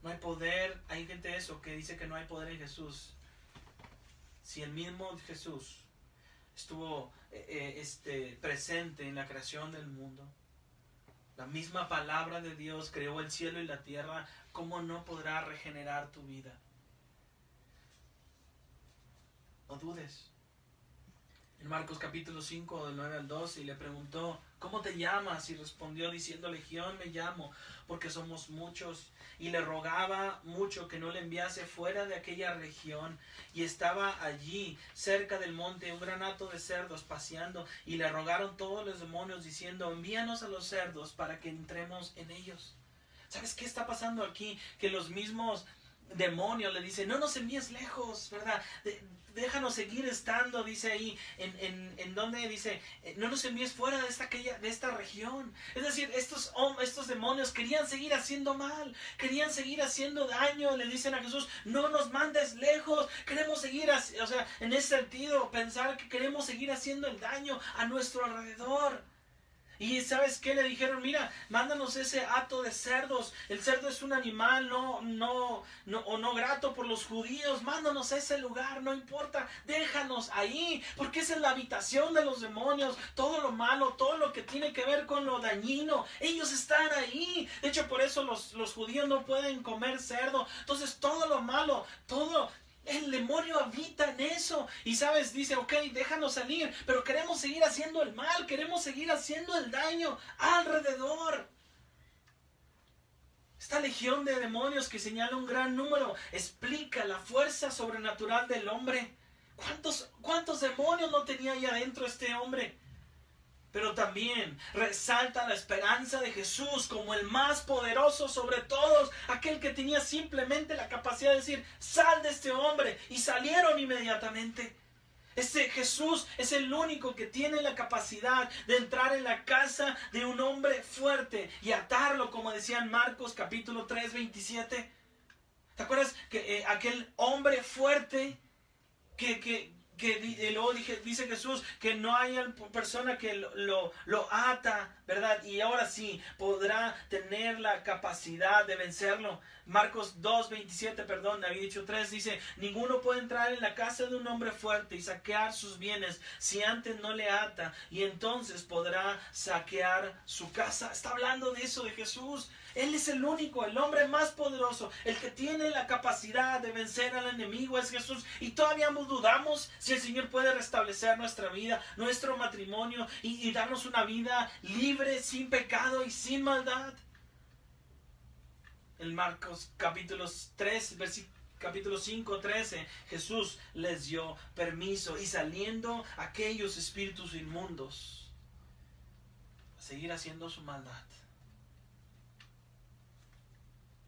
No hay poder, hay gente que dice que no hay poder en Jesús. Si el mismo Jesús estuvo presente en la creación del mundo, la misma palabra de Dios creó el cielo y la tierra, ¿cómo no podrá regenerar tu vida? No dudes. En Marcos capítulo 5, del 9 al 12, y le preguntó, ¿cómo te llamas? Y respondió diciendo, Legión me llamo, porque somos muchos. Y le rogaba mucho que no le enviase fuera de aquella región. Y estaba allí, cerca del monte, un gran hato de cerdos paseando. Y le rogaron todos los demonios, diciendo, envíanos a los cerdos para que entremos en ellos. ¿Sabes qué está pasando aquí? Que los mismos demonios le dicen, no nos envíes lejos, ¿verdad? Déjanos seguir estando, dice ahí, en donde dice, no nos envíes fuera de esta región. Es decir, estos demonios querían seguir haciendo mal, querían seguir haciendo daño. Le dicen a Jesús, no nos mandes lejos, queremos seguir, en ese sentido, pensar que queremos seguir haciendo el daño a nuestro alrededor. Y ¿sabes qué? Le dijeron, mira, mándanos ese hato de cerdos. El cerdo es un animal no grato por los judíos. Mándanos a ese lugar, no importa. Déjanos ahí, porque esa es la habitación de los demonios. Todo lo malo, todo lo que tiene que ver con lo dañino, ellos están ahí. De hecho, por eso los judíos no pueden comer cerdo. Entonces, todo lo malo, el demonio habita en eso. Y sabes, dice, ok, déjanos salir, pero queremos seguir haciendo el mal, queremos seguir haciendo el daño alrededor. Esta legión de demonios que señala un gran número explica la fuerza sobrenatural del hombre. ¿Cuántos demonios no tenía ahí adentro este hombre? Pero también resalta la esperanza de Jesús como el más poderoso sobre todos, aquel que tenía simplemente la capacidad de decir, sal de este hombre, y salieron inmediatamente. Este Jesús es el único que tiene la capacidad de entrar en la casa de un hombre fuerte y atarlo, como decía en Marcos capítulo 3, 27. ¿Te acuerdas que aquel hombre fuerte luego dice Jesús que no haya persona que lo ata, ¿verdad? Y ahora sí podrá tener la capacidad de vencerlo? Marcos 2, 27, perdón, había dicho 3, dice: ninguno puede entrar en la casa de un hombre fuerte y saquear sus bienes si antes no le ata, y entonces podrá saquear su casa. Está hablando de eso, de Jesús. Él es el único, el hombre más poderoso, el que tiene la capacidad de vencer al enemigo es Jesús. Y todavía dudamos si el Señor puede restablecer nuestra vida, nuestro matrimonio y darnos una vida libre, sin pecado y sin maldad. En Marcos capítulo 3, capítulo 5, 13, Jesús les dio permiso, y saliendo aquellos espíritus inmundos a seguir haciendo su maldad.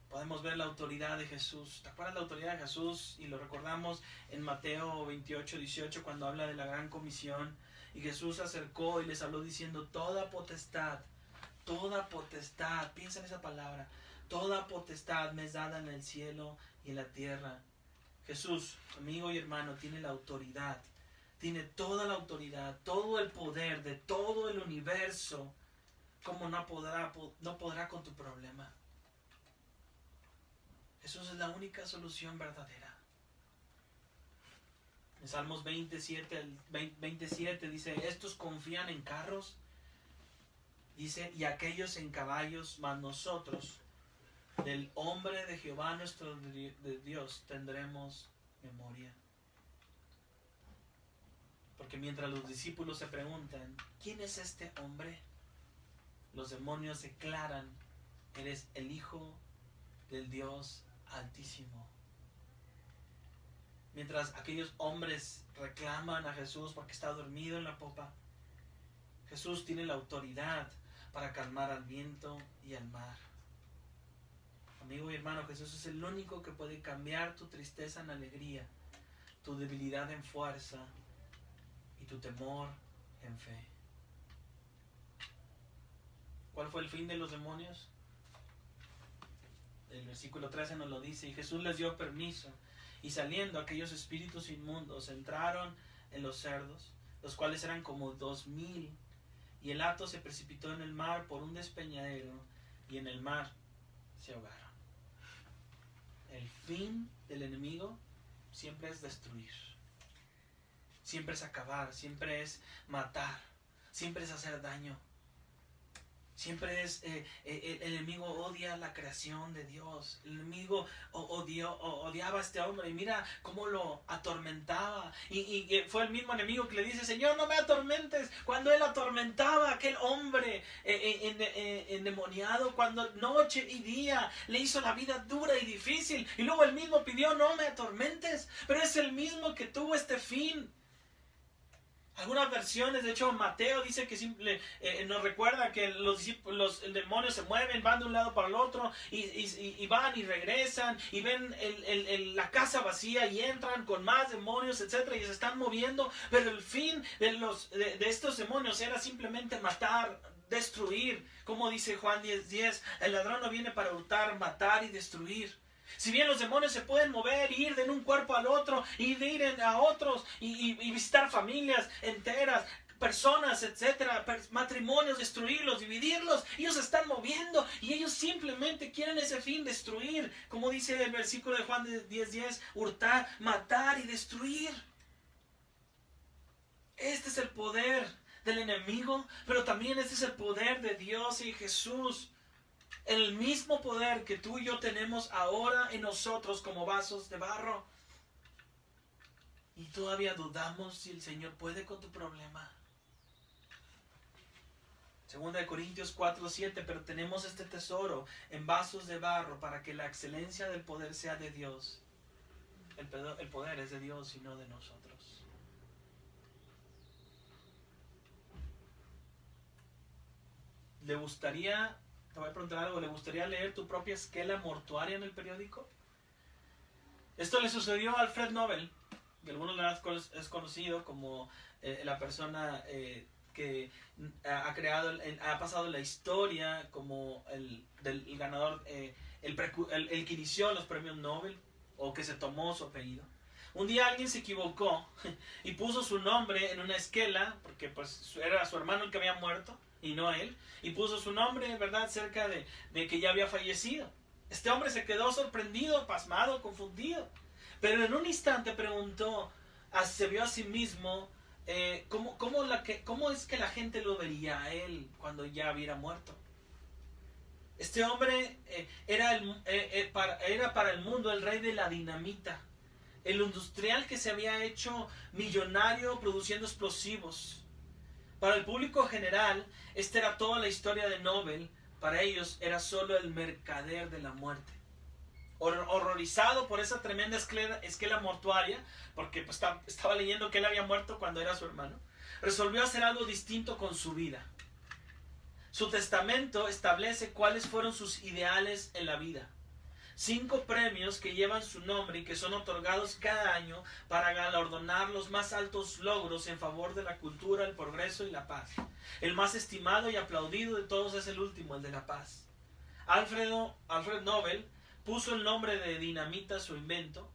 Podemos ver la autoridad de Jesús. ¿Te acuerdas la autoridad de Jesús? Y lo recordamos en Mateo 28, 18, cuando habla de la gran comisión. Y Jesús se acercó y les habló diciendo: toda potestad, piensa en esa palabra, toda potestad me es dada en el cielo y en la tierra. Jesús, amigo y hermano, tiene la autoridad. Tiene toda la autoridad, todo el poder de todo el universo. ¿Cómo no podrá con tu problema? Jesús es la única solución verdadera. En Salmos 27 dice: estos confían en carros, dice, y aquellos en caballos, mas nosotros del hombre de Jehová nuestro de Dios tendremos memoria. Porque mientras los discípulos se preguntan: ¿quién es este hombre?, los demonios declaran: eres el Hijo del Dios Altísimo. Mientras aquellos hombres reclaman a Jesús porque está dormido en la popa, Jesús tiene la autoridad para calmar al viento y al mar. Amigo y hermano, Jesús es el único que puede cambiar tu tristeza en alegría, tu debilidad en fuerza y tu temor en fe. ¿Cuál fue el fin de los demonios? El versículo 13 nos lo dice: y Jesús les dio permiso, y saliendo aquellos espíritus inmundos entraron en los cerdos, los cuales eran como 2000, y el hato se precipitó en el mar por un despeñadero, y en el mar se ahogaron. El fin del enemigo siempre es destruir, siempre es acabar, siempre es matar, siempre es hacer daño. Siempre es, el enemigo odia la creación de Dios. El enemigo odiaba a este hombre. Y mira cómo lo atormentaba. Y fue el mismo enemigo que le dice: Señor, no me atormentes. Cuando él atormentaba a aquel hombre endemoniado, cuando noche y día le hizo la vida dura y difícil. Y luego él mismo pidió: no me atormentes. Pero es el mismo que tuvo este fin. Algunas versiones, de hecho Mateo dice que nos recuerda que los demonios se mueven, van de un lado para el otro y van y regresan y ven la casa vacía y entran con más demonios, etc. Y se están moviendo, pero el fin de estos demonios era simplemente matar, destruir. Como dice Juan 10:10, el ladrón no viene para hurtar, matar y destruir. Si bien los demonios se pueden mover, ir de un cuerpo al otro, y de ir a otros, y visitar familias enteras, personas, etcétera, matrimonios, destruirlos, dividirlos, ellos se están moviendo y ellos simplemente quieren ese fin: destruir. Como dice el versículo de Juan 10:10, hurtar, matar y destruir. Este es el poder del enemigo, pero también este es el poder de Dios y Jesús. El mismo poder que tú y yo tenemos ahora en nosotros como vasos de barro. Y todavía dudamos si el Señor puede con tu problema. 2 Corintios 4:7, pero tenemos este tesoro en vasos de barro para que la excelencia del poder sea de Dios. El poder es de Dios y no de nosotros. ¿Le gustaría... Te voy a preguntar algo, ¿le gustaría leer tu propia esquela mortuaria en el periódico? Esto le sucedió a Alfred Nobel. que algunos es conocido como la persona que ha pasado la historia como el ganador, el que inició los premios Nobel, o que se tomó su apellido. Un día alguien se equivocó y puso su nombre en una esquela, porque pues era su hermano el que había muerto y no él, y puso su nombre, ¿verdad?, cerca de que ya había fallecido. Este hombre se quedó sorprendido, pasmado, confundido, pero en un instante preguntó, se vio a sí mismo, ¿cómo es que la gente lo vería a él cuando ya hubiera muerto? Este hombre era para el mundo el rey de la dinamita, el industrial que se había hecho millonario produciendo explosivos. Para el público general, esta era toda la historia de Nobel. Para ellos era solo el mercader de la muerte. Horrorizado por esa tremenda esquela mortuaria, porque pues, estaba leyendo que él había muerto cuando era su hermano, resolvió hacer algo distinto con su vida. Su testamento establece cuáles fueron sus ideales en la vida. 5 premios que llevan su nombre y que son otorgados cada año para galardonar los más altos logros en favor de la cultura, el progreso y la paz. El más estimado y aplaudido de todos es el último, el de la paz. Alfred Nobel puso el nombre de dinamita a su invento,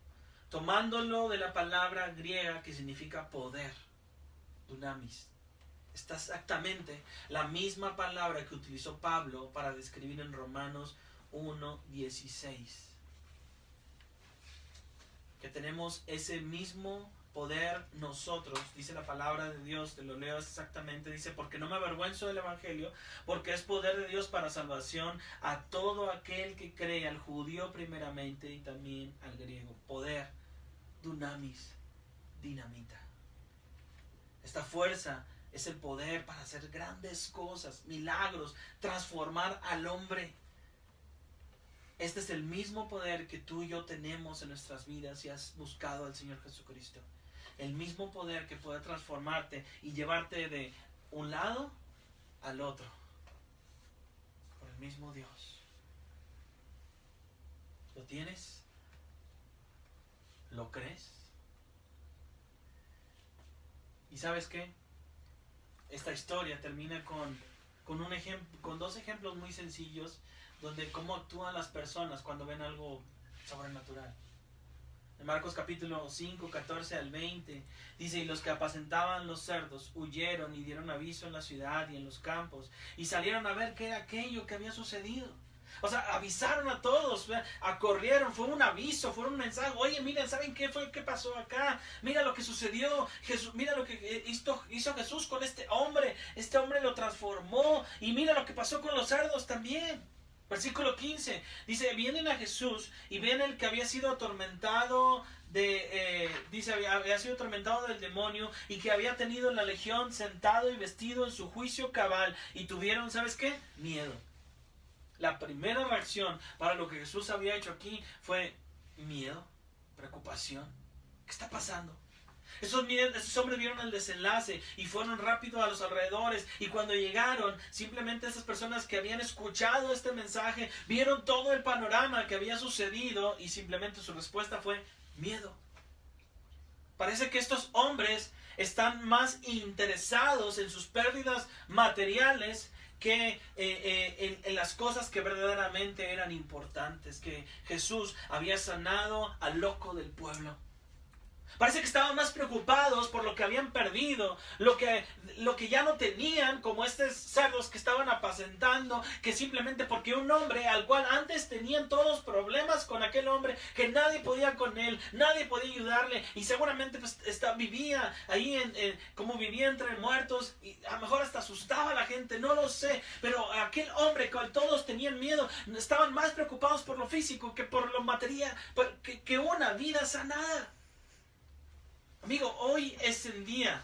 tomándolo de la palabra griega que significa poder, dunamis. Está exactamente la misma palabra que utilizó Pablo para describir en Romanos 1:16. Que tenemos ese mismo poder nosotros, dice la palabra de Dios, te lo leo exactamente, dice, porque no me avergüenzo del evangelio, porque es poder de Dios para salvación a todo aquel que cree, al judío primeramente y también al griego. Poder, dunamis, dinamita. Esta fuerza es el poder para hacer grandes cosas, milagros, transformar al hombre. Este es el mismo poder que tú y yo tenemos en nuestras vidas si has buscado al Señor Jesucristo. El mismo poder que puede transformarte y llevarte de un lado al otro. Por el mismo Dios. ¿Lo tienes? ¿Lo crees? ¿Y sabes qué? Esta historia termina con 2 ejemplos muy sencillos donde cómo actúan las personas cuando ven algo sobrenatural. En Marcos capítulo 5, 14 al 20, dice, y los que apacentaban los cerdos huyeron y dieron aviso en la ciudad y en los campos, y salieron a ver qué era aquello que había sucedido. O sea, avisaron a todos, corrieron, fue un aviso, fue un mensaje. Oye, miren, ¿saben qué pasó acá? Mira lo que sucedió, mira lo que hizo Jesús con este hombre lo transformó, y mira lo que pasó con los cerdos también. Versículo 15, dice, vienen a Jesús y ven el que había sido atormentado había sido atormentado del demonio y que había tenido la legión sentado y vestido en su juicio cabal, y tuvieron, ¿sabes qué? Miedo. La primera reacción para lo que Jesús había hecho aquí fue miedo, preocupación. ¿Qué está pasando? Esos hombres vieron el desenlace y fueron rápido a los alrededores, y cuando llegaron, simplemente esas personas que habían escuchado este mensaje vieron todo el panorama que había sucedido y simplemente su respuesta fue miedo. Parece que estos hombres están más interesados en sus pérdidas materiales que en las cosas que verdaderamente eran importantes, que Jesús había sanado al loco del pueblo. Parece que estaban más preocupados por lo que habían perdido, lo que ya no tenían, como estos cerdos que estaban apacentando, que simplemente porque un hombre al cual antes tenían todos problemas con aquel hombre, que nadie podía con él, nadie podía ayudarle, y seguramente pues, vivía ahí como vivía entre muertos, y a lo mejor hasta asustaba a la gente, no lo sé, pero aquel hombre con todos tenían miedo, estaban más preocupados por lo físico que por lo material, que una vida sanada. Amigo, hoy es el día.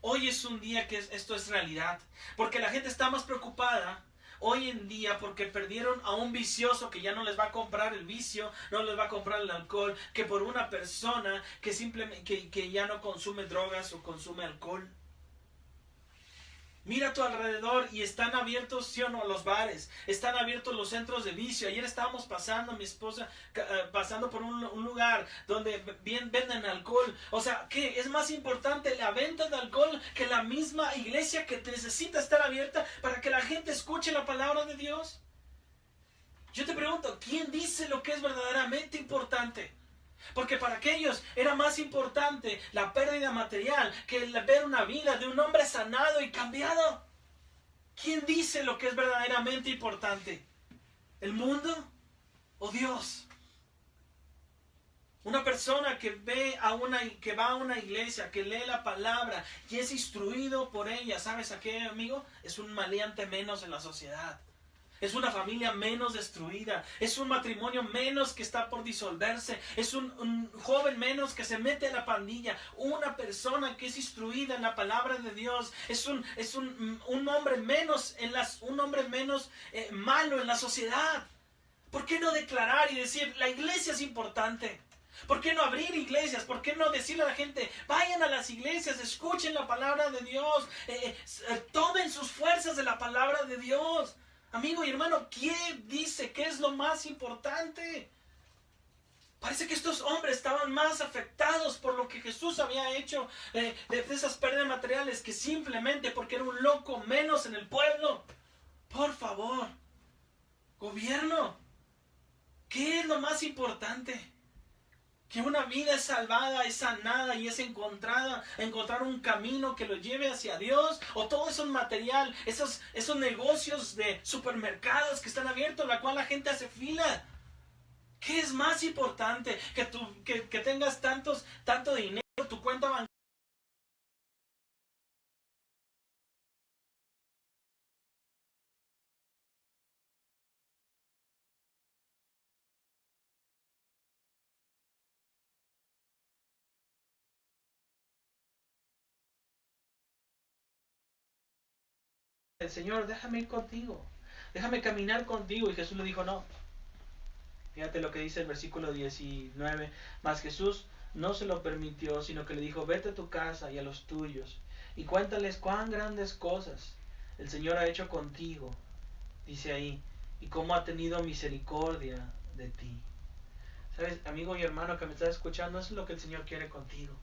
Hoy es un día que esto es realidad. Porque la gente está más preocupada hoy en día porque perdieron a un vicioso que ya no les va a comprar el vicio, no les va a comprar el alcohol, que por una persona que simplemente que ya no consume drogas o consume alcohol. Mira a tu alrededor y están abiertos, sí o no, los bares, están abiertos los centros de vicio. Ayer estábamos pasando, mi esposa, pasando por un lugar donde venden alcohol. O sea, ¿qué? ¿Es más importante la venta de alcohol que la misma iglesia que necesita estar abierta para que la gente escuche la palabra de Dios? Yo te pregunto, ¿quién dice lo que es verdaderamente importante? Porque para aquellos era más importante la pérdida material que el ver una vida de un hombre sanado y cambiado. ¿Quién dice lo que es verdaderamente importante? ¿El mundo o Dios? Una persona que va a una iglesia, que lee la palabra y es instruido por ella, ¿sabes a qué, amigo? Es un maleante menos en la sociedad. Es una familia menos destruida. Es un matrimonio menos que está por disolverse. Es un joven menos que se mete en la pandilla. Una persona que es instruida en la palabra de Dios. Es un hombre menos, malo en la sociedad. ¿Por qué no declarar y decir, la iglesia es importante? ¿Por qué no abrir iglesias? ¿Por qué no decirle a la gente, vayan a las iglesias, escuchen la palabra de Dios, tomen sus fuerzas de la palabra de Dios? Amigo y hermano, ¿quién dice qué es lo más importante? Parece que estos hombres estaban más afectados por lo que Jesús había hecho de esas pérdidas materiales que simplemente porque era un loco menos en el pueblo. Por favor, gobierno, ¿qué es lo más importante? Que una vida es salvada, es sanada y es encontrar un camino que lo lleve hacia Dios, o todo eso es material, esos negocios de supermercados que están abiertos, la cual la gente hace fila. ¿Qué es más importante? Que tengas tanto dinero, tu cuenta bancaria. El Señor, déjame ir contigo, déjame caminar contigo. Y Jesús le dijo, no. Fíjate lo que dice el versículo 19. Mas Jesús no se lo permitió, sino que le dijo, vete a tu casa y a los tuyos, y cuéntales cuán grandes cosas el Señor ha hecho contigo, dice ahí, y cómo ha tenido misericordia de ti. ¿Sabes, amigo y hermano que me estás escuchando? Eso es lo que el Señor quiere contigo.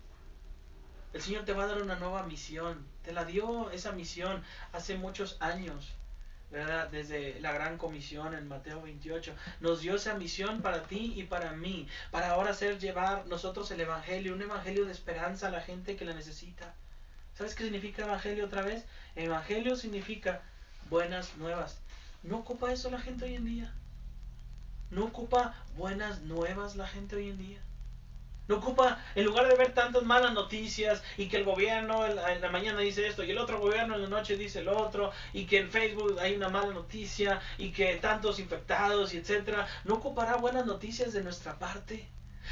El Señor te va a dar una nueva misión. Te la dio esa misión hace muchos años, ¿verdad? Desde la gran comisión en Mateo 28. Nos dio esa misión para ti y para mí. Para ahora llevar nosotros el evangelio. Un evangelio de esperanza a la gente que la necesita. ¿Sabes qué significa evangelio otra vez? Evangelio significa buenas nuevas. ¿No ocupa eso la gente hoy en día? ¿No ocupa buenas nuevas la gente hoy en día? No ocupa, en lugar de ver tantas malas noticias y que el gobierno en la mañana dice esto y el otro gobierno en la noche dice lo otro, y que en Facebook hay una mala noticia y que tantos infectados y etcétera, no ocupará buenas noticias de nuestra parte.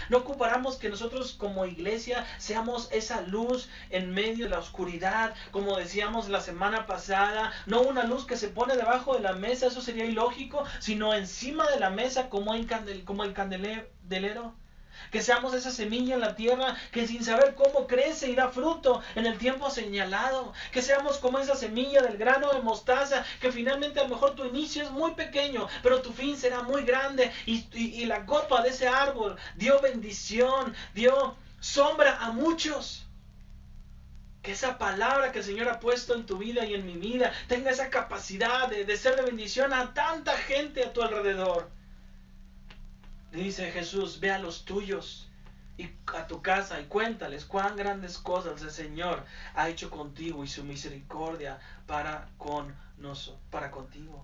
No ocuparemos que nosotros como iglesia seamos esa luz en medio de la oscuridad, como decíamos la semana pasada, no una luz que se pone debajo de la mesa, eso sería ilógico, sino encima de la mesa como el candelero. Que seamos esa semilla en la tierra que sin saber cómo crece y da fruto en el tiempo señalado. Que seamos como esa semilla del grano de mostaza, que finalmente a lo mejor tu inicio es muy pequeño, pero tu fin será muy grande. Y la copa de ese árbol dio bendición, dio sombra a muchos. Que esa palabra que el Señor ha puesto en tu vida y en mi vida tenga esa capacidad de ser de bendición a tanta gente a tu alrededor. Dice Jesús, ve a los tuyos y a tu casa y cuéntales cuán grandes cosas el Señor ha hecho contigo y su misericordia para contigo.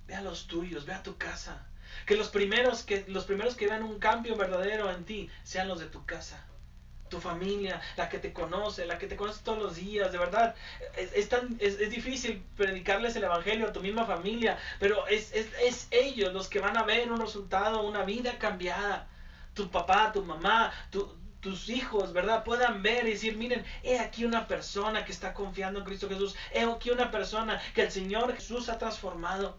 Ve a los tuyos, ve a tu casa. Que los primeros que vean un cambio verdadero en ti sean los de tu casa. Tu familia, la que te conoce todos los días, de verdad. Es difícil predicarles el evangelio a tu misma familia, pero es ellos los que van a ver un resultado, una vida cambiada. Tu papá, tu mamá, tus hijos, ¿verdad? Puedan ver y decir, miren, he aquí una persona que está confiando en Cristo Jesús, he aquí una persona que el Señor Jesús ha transformado.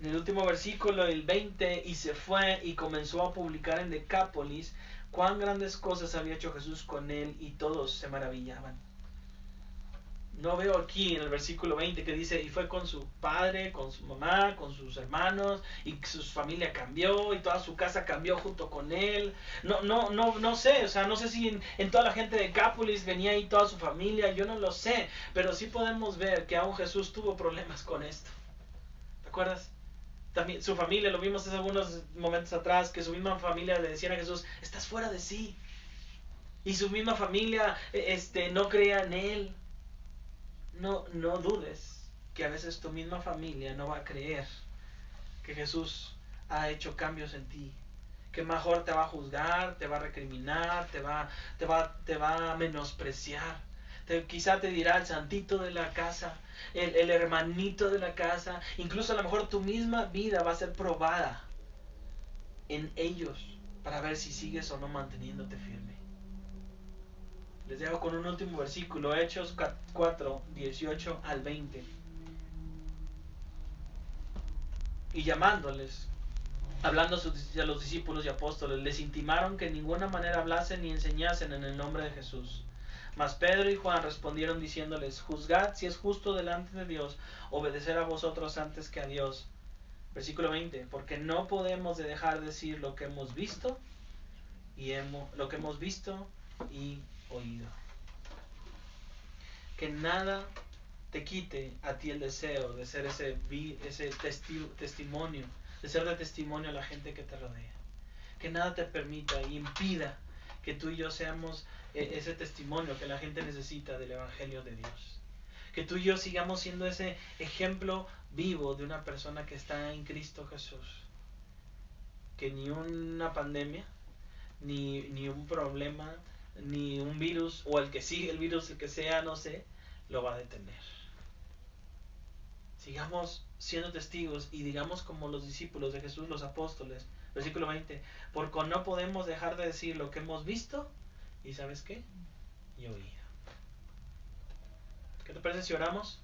En el último versículo, el 20, y se fue y comenzó a publicar en Decápolis cuán grandes cosas había hecho Jesús con él, y todos se maravillaban. No veo aquí en el versículo 20 que dice, y fue con su padre, con su mamá, con sus hermanos, y su familia cambió, y toda su casa cambió junto con él. No sé, o sea, no sé si en toda la gente de Decápolis venía ahí toda su familia, yo no lo sé, pero sí podemos ver que aún Jesús tuvo problemas con esto. ¿Te acuerdas? También su familia, lo vimos hace algunos momentos atrás, que su misma familia le decían a Jesús, estás fuera de sí. Y su misma familia no creía en él. No dudes que a veces tu misma familia no va a creer que Jesús ha hecho cambios en ti. Que mejor te va a juzgar, te va a recriminar, te va a menospreciar. Quizá te dirá el santito de la casa, el hermanito de la casa. Incluso a lo mejor tu misma vida va a ser probada en ellos para ver si sigues o no manteniéndote firme. Les dejo con un último versículo, Hechos 4, 18 al 20. Y llamándoles, hablando a los discípulos y apóstoles, les intimaron que en ninguna manera hablasen ni enseñasen en el nombre de Jesús. Mas Pedro y Juan respondieron diciéndoles, juzgad si es justo delante de Dios obedecer a vosotros antes que a Dios. Versículo 20, porque no podemos dejar de decir lo que hemos visto y oído. Que nada te quite a ti el deseo de ser ese testimonio, de ser de testimonio a la gente que te rodea. Que nada te permita y impida que tú y yo seamos ese testimonio que la gente necesita del Evangelio de Dios. Que tú y yo sigamos siendo ese ejemplo vivo de una persona que está en Cristo Jesús. Que ni una pandemia, ni un problema, ni un virus, o el que sigue el virus, el que sea, no sé, lo va a detener. Sigamos siendo testigos y digamos como los discípulos de Jesús, los apóstoles. Versículo 20, porque no podemos dejar de decir lo que hemos visto y ¿sabes qué? Y oído. ¿Qué te parece si oramos?